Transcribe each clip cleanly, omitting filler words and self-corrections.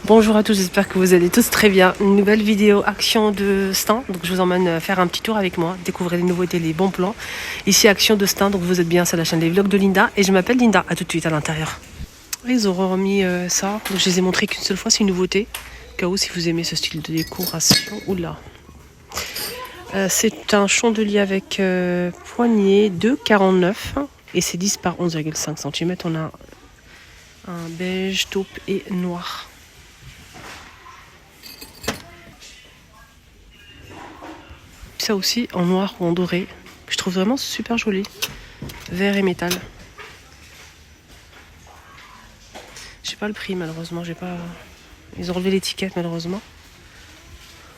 Bonjour à tous, j'espère que vous allez tous très bien. Une nouvelle vidéo Action de stand. Donc je vous emmène faire un petit tour avec moi, découvrir les nouveautés, les bons plans. Ici Action de stand, donc vous êtes bien sur la chaîne des vlogs de Linda et je m'appelle Linda. À tout de suite à l'intérieur. Ils auront remis ça, donc je les ai montrés qu'une seule fois, c'est une nouveauté. Au cas où si vous aimez ce style de décoration. Oula. C'est un chandelier avec poignée de 49 et c'est 10 par 11,5 cm. On a un beige, taupe et noir. Ça aussi en noir ou en doré. Je trouve vraiment super joli. Vert et métal. J'ai pas le prix malheureusement. J'ai pas. Ils ont relevé l'étiquette malheureusement.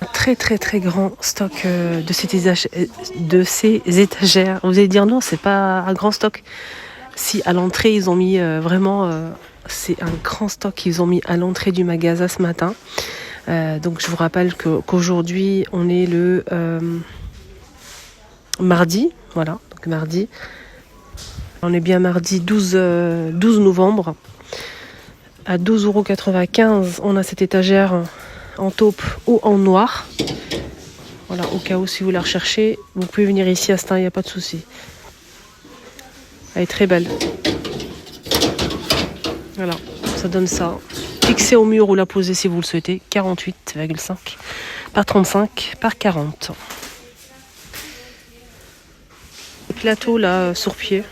Un très grand stock de ces étagères. Vous allez dire non, c'est pas un grand stock. Si à l'entrée ils ont mis vraiment, c'est un grand stock qu'ils ont mis à l'entrée du magasin ce matin. Donc je vous rappelle qu'aujourd'hui on est le mardi, voilà, donc mardi. On est bien mardi 12 novembre. À 12,95 €, on a cette étagère en taupe ou en noir. Voilà, au cas où si vous la recherchez, vous pouvez venir ici à Stein, il n'y a pas de souci. Elle est très belle. Voilà, ça donne ça. Fixé au mur ou la poser si vous le souhaitez. 48,5 par 35 par 40. Le plateau là, sur pied.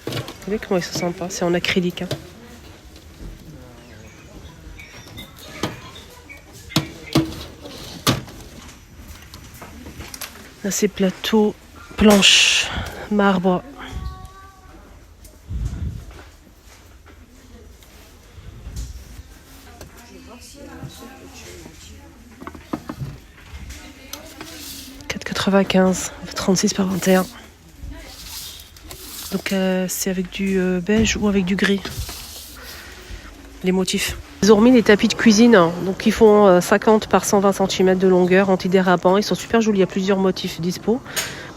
Vous voyez comment ils sont sympas, c'est en acrylique. Hein. Là c'est plateau planche, marbre. $4,95, 36 par 21. Donc c'est avec du beige ou avec du gris. Les motifs. Ils ont remis les tapis de cuisine, hein. Donc ils font 50 par 120 cm de longueur, antidérapants. Ils sont super jolis, il y a plusieurs motifs dispo.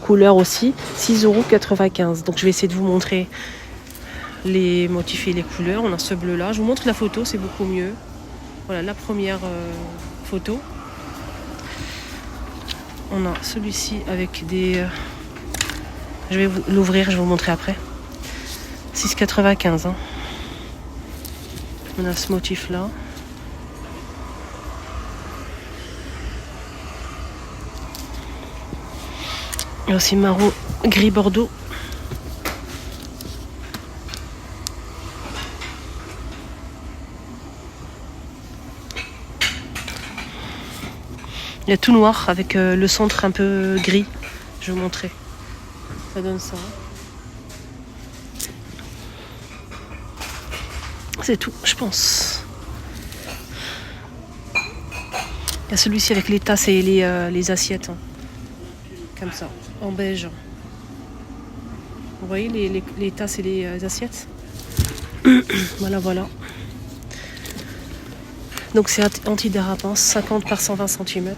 Couleur aussi, 6,95 €. Donc je vais essayer de vous montrer les motifs et les couleurs. On a ce bleu là, je vous montre la photo, c'est beaucoup mieux. Voilà la première photo. On a celui-ci avec des... je vais l'ouvrir, je vais vous montrer après. 6,95 €. Hein. On a ce motif là. Et aussi marron gris bordeaux. Il y a tout noir avec le centre un peu gris. Je vais vous montrer. Ça donne ça. C'est tout, je pense. Il y a celui-ci avec les tasses et les assiettes. Hein. Comme ça, en beige. Vous voyez les tasses et les assiettes. Voilà. Donc c'est antidérapant, 50 par 120 cm.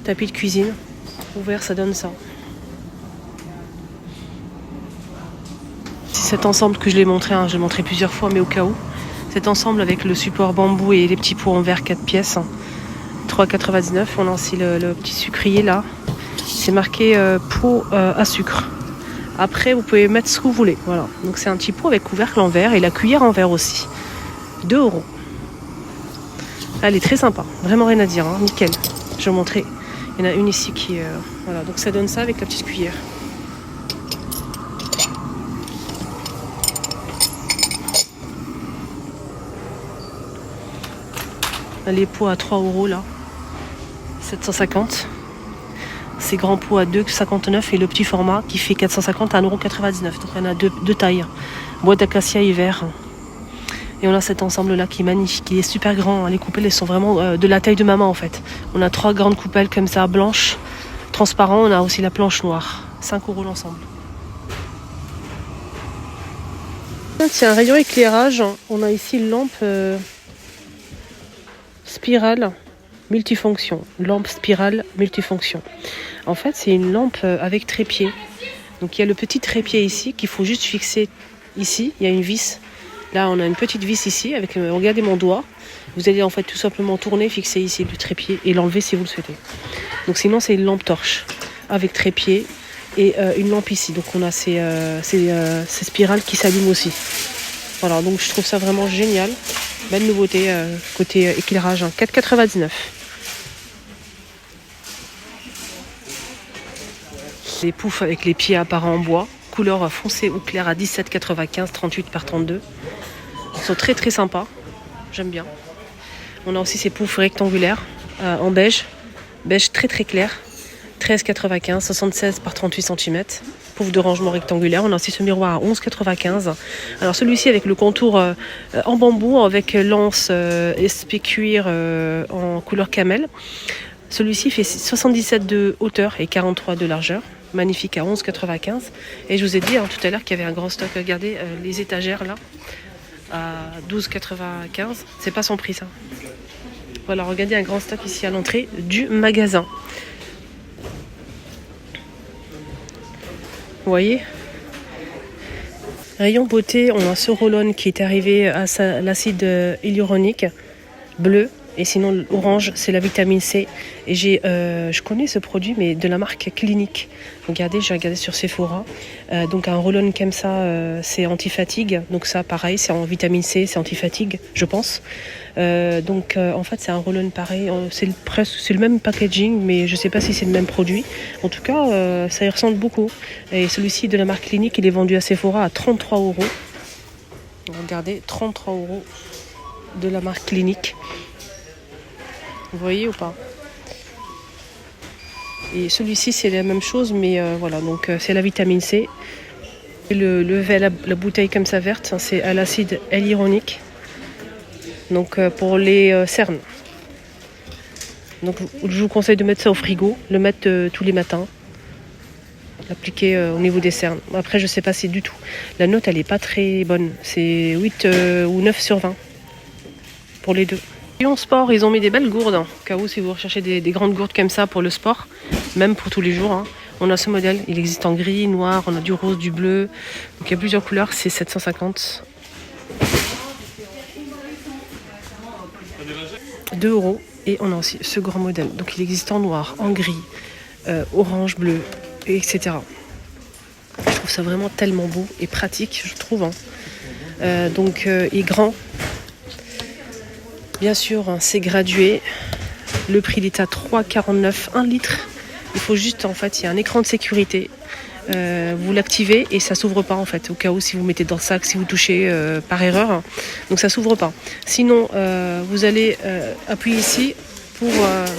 Tapis de cuisine. Ouvert, ça donne ça. C'est cet ensemble que je l'ai montré, hein. Je l'ai montré plusieurs fois, mais au cas où. Cet ensemble avec le support bambou et les petits pots en verre 4 pièces. 3,99 €. On a aussi le petit sucrier là. C'est marqué pot à sucre. Après, vous pouvez mettre ce que vous voulez. Voilà. Donc c'est un petit pot avec couvercle en verre et la cuillère en verre aussi. 2 €. Elle est très sympa. Vraiment rien à dire. Hein. Nickel. Je vais vous montrer. Il y en a une ici qui est... voilà. Donc ça donne ça avec la petite cuillère. Les pots à 3 € là. 750. Ces grands pots à 2,59 € et le petit format qui fait 450 à 1,99 €. Donc il y en a deux tailles. Bois d'acacia et vert. Et on a cet ensemble là qui est magnifique, qui est super grand. Les coupelles elles sont vraiment de la taille de maman en fait. On a 3 grandes coupelles comme ça, blanches, transparentes. On a aussi la planche noire. 5 € l'ensemble. Tiens, rayon éclairage. On a ici une lampe spirale multifonction. Lampe spirale multifonction. En fait, c'est une lampe avec trépied. Donc il y a le petit trépied ici qu'il faut juste fixer ici. Il y a une vis Là, on a une petite vis ici, avec, regardez mon doigt. Vous allez en fait tout simplement tourner, fixer ici le trépied et l'enlever si vous le souhaitez. Donc sinon, c'est une lampe torche avec trépied et une lampe ici. Donc on a ces spirales qui s'allument aussi. Voilà, donc je trouve ça vraiment génial. Belle nouveauté côté éclairage, hein. 4,99. Les poufs avec les pieds apparents en bois, couleur foncé ou clair à 17,95, 38 par 32. Ils sont très très sympas, j'aime bien. On a aussi ces poufs rectangulaires en beige très très clair, 13,95, 76 par 38 cm. Pouf de rangement rectangulaire. On a aussi ce miroir à 11,95. Alors celui-ci avec le contour en bambou avec lance SP cuir en couleur camel. Celui-ci fait 77 de hauteur et 43 de largeur. Magnifique à 11,95. Et je vous ai dit tout à l'heure qu'il y avait un grand stock. Regardez les étagères là à 12,95. C'est pas son prix ça. Voilà, regardez un grand stock ici à l'entrée du magasin. Vous voyez, rayon beauté, on a ce roll-on qui est arrivé à l'acide hyaluronique bleu. Et sinon, l'orange, c'est la vitamine C. Et je connais ce produit, mais de la marque Clinique. Regardez, j'ai regardé sur Sephora. Donc un roll-on comme ça, c'est anti-fatigue. Donc ça, pareil, c'est en vitamine C, c'est anti-fatigue, je pense. En fait, c'est un roll-on pareil. C'est le même packaging, mais je ne sais pas si c'est le même produit. En tout cas, ça y ressemble beaucoup. Et celui-ci de la marque Clinique, il est vendu à Sephora à 33 €. Regardez, 33 € de la marque Clinique. Vous voyez ou pas? Et celui-ci c'est la même chose, mais voilà, donc c'est la vitamine C. Et la bouteille comme ça verte, c'est à l'acide hyaluronique. Donc pour les cernes. Donc je vous conseille de mettre ça au frigo, le mettre tous les matins. L'appliquer au niveau des cernes. Après je sais pas si du tout. La note elle est pas très bonne. C'est 8 ou 9 sur 20 pour les deux. En sport, ils ont mis des belles gourdes, au cas où si vous recherchez des grandes gourdes comme ça pour le sport, même pour tous les jours. Hein. On a ce modèle, il existe en gris, noir, on a du rose, du bleu. Donc il y a plusieurs couleurs, c'est 750. 2 €. Et on a aussi ce grand modèle. Donc il existe en noir, en gris, orange, bleu, etc. Je trouve ça vraiment tellement beau et pratique, je trouve. Hein. Il est grand. Bien sûr, c'est gradué. Le prix il est à 3,49 1 litre. Il faut juste, en fait, il y a un écran de sécurité. Vous l'activez et ça s'ouvre pas en fait. Au cas où si vous mettez dans le sac, si vous touchez par erreur, donc ça s'ouvre pas. Sinon, vous allez appuyer ici pour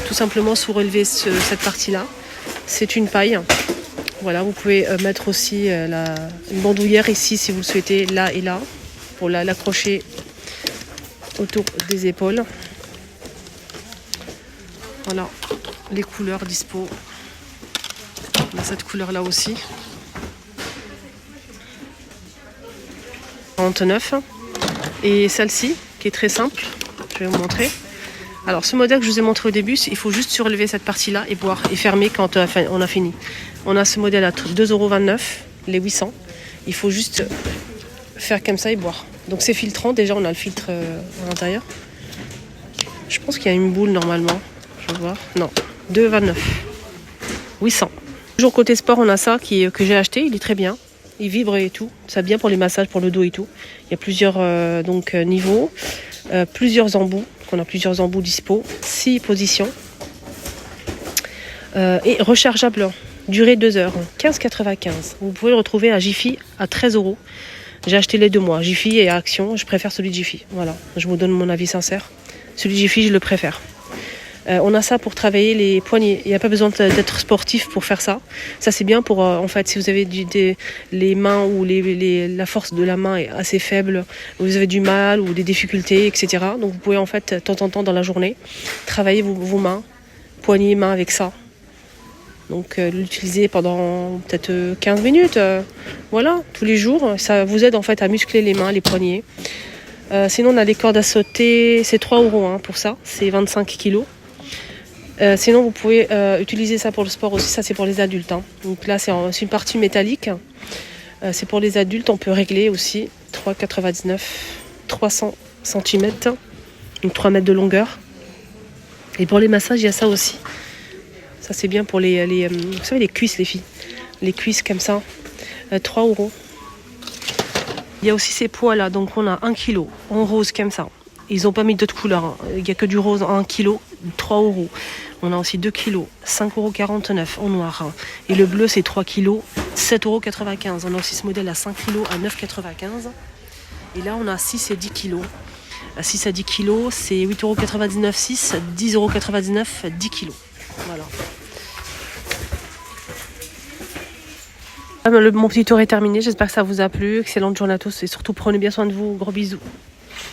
tout simplement sous-relever cette partie-là. C'est une paille. Voilà, vous pouvez mettre aussi une bandoulière ici si vous le souhaitez, là et là, pour l'accrocher autour des épaules. Voilà les couleurs dispo. On a cette couleur là aussi. 49. Et celle-ci qui est très simple, je vais vous montrer. Alors ce modèle que je vous ai montré au début, il faut juste surlever cette partie là et boire et fermer quand on a fini. On a ce modèle à 2,29 €, les 800. Il faut juste faire comme ça et boire. Donc c'est filtrant, déjà on a le filtre à l'intérieur. Je pense qu'il y a une boule normalement. Je vais voir. Non, 2,29 €. 800. Toujours côté sport, on a ça que j'ai acheté, il est très bien. Il vibre et tout. C'est bien pour les massages, pour le dos et tout. Il y a plusieurs niveaux, plusieurs embouts. On a plusieurs embouts dispo, 6 positions. Et rechargeable, durée 2 heures, 15,95 €. Vous pouvez le retrouver à Jiffy à 13 €. J'ai acheté les deux mois, Jiffy et Action. Je préfère celui de Jiffy. Voilà, je vous donne mon avis sincère. Celui de Jiffy, je le préfère. On a ça pour travailler les poignets. Il n'y a pas besoin d'être sportif pour faire ça. Ça c'est bien pour, en fait, si vous avez les mains ou la force de la main est assez faible, vous avez du mal ou des difficultés, etc. Donc vous pouvez en fait, de temps en temps dans la journée, travailler vos mains, poignets, mains avec ça. Donc l'utiliser pendant peut-être 15 minutes. Voilà, tous les jours. Ça vous aide en fait à muscler les mains, les poignets. Sinon on a les cordes à sauter, c'est 3 € pour ça, c'est 25 kilos. Sinon vous pouvez utiliser ça pour le sport aussi, ça c'est pour les adultes. Hein. Donc là c'est une partie métallique, c'est pour les adultes, on peut régler aussi, 3,99 €. 300 cm, donc 3 mètres de longueur. Et pour les massages, il y a ça aussi. Ça, c'est bien pour vous savez, les cuisses, les filles. Les cuisses comme ça, 3 €. Il y a aussi ces poids-là, donc on a 1 kg en rose comme ça. Ils n'ont pas mis d'autres couleurs, hein. Il n'y a que du rose en 1 kg, 3 €. On a aussi 2 kg, 5,49 € en noir. Hein. Et le bleu, c'est 3 kg, 7,95 €. On a aussi ce modèle à 5 kg à 9,95 €. Et là, on a 6 et 10 kg. À 6 à 10 kg, c'est 8,99 €, 6, 10,99 €, 10 kg. Voilà. Mon petit tour est terminé, j'espère que ça vous a plu. Excellente journée à tous et surtout prenez bien soin de vous. Gros bisous.